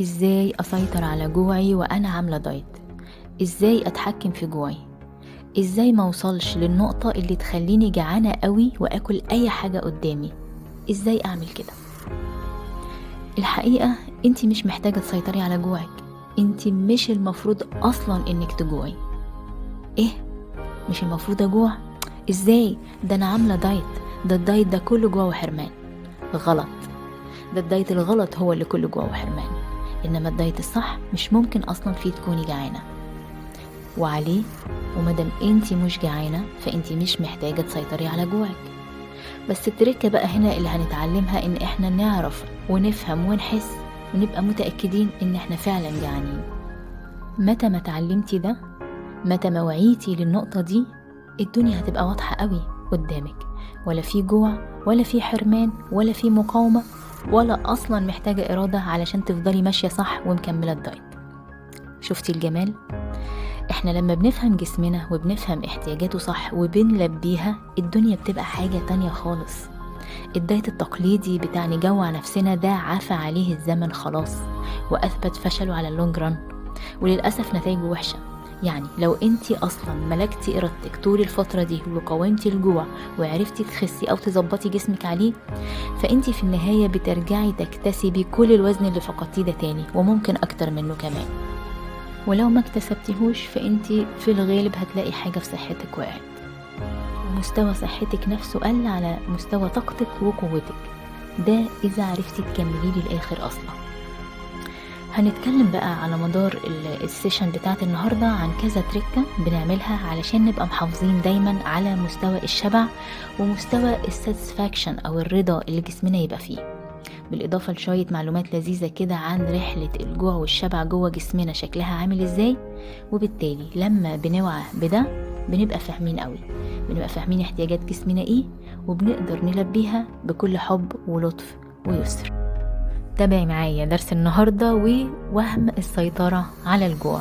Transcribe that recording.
ازاي اسيطر على جوعي وانا عاملة دايت؟ ازاي اتحكم في جوعي؟ ازاي ما اوصلش للنقطة اللي تخليني جعانة قوي واكل اي حاجة قدامي؟ ازاي اعمل كده؟ الحقيقة انتي مش محتاجة تسيطري على جوعك، انتي مش المفروض اصلا انك تجوعي. ايه؟ مش المفروض اجوع؟ ازاي؟ ده انا عاملة دايت، ده الدايت ده كله جوع وحرمان. غلط، ده الدايت الغلط هو اللي كله جوع وحرمان، انما الدايت الصح مش ممكن اصلا فيه تكوني جعانة وعليه. ومادام انتي مش جعانة فانتي مش محتاجة تسيطري على جوعك. بس التركة بقى هنا اللي هنتعلمها ان احنا نعرف ونفهم ونحس ونبقى متأكدين ان احنا فعلا جعانين. متى ما تعلمتي ده، متى ما وعيتي للنقطة دي، الدنيا هتبقى واضحة قوي قدامك، ولا في جوع ولا في حرمان ولا في مقاومة ولا أصلا محتاجة إرادة علشان تفضلي ماشية صح ومكملة الدايت. شفتي الجمال؟ احنا لما بنفهم جسمنا وبنفهم احتياجاته صح وبنلبيها، الدنيا بتبقى حاجة تانية خالص. الدايت التقليدي بتاع نجوع نفسنا ده عفى عليه الزمن خلاص، وأثبت فشله على اللونج ران، وللأسف نتائجه وحشة. يعني لو انتي اصلا ملكتي ارادتك طول الفترة دي وقاومتي الجوع وعرفتي تخسي او تظبطي جسمك عليه، فانتي في النهاية بترجعي تكتسبي كل الوزن اللي فقدتيه ده تاني، وممكن اكتر منه كمان. ولو ما اكتسبتيهوش فانتي في الغالب هتلاقي حاجة في صحتك وقعت، ومستوى صحتك نفسه قل على مستوى طاقتك وقوتك. ده اذا عرفتي تكمليه للاخر اصلا. هنتكلم بقى على مدار السيشن بتاعت النهاردة عن كذا تريكة بنعملها علشان نبقى محافظين دايما على مستوى الشبع ومستوى الساتسفاكشن او الرضا اللي جسمنا يبقى فيه، بالإضافة لشوية معلومات لذيذة كده عن رحلة الجوع والشبع جوه جسمنا شكلها عامل ازاي. وبالتالي لما بنوعى بده بنبقى فاهمين قوي، بنبقى فاهمين احتياجات جسمنا ايه، وبنقدر نلبيها بكل حب ولطف ويسر. تابعي معايا درس النهاردة ووهم السيطرة على الجوع.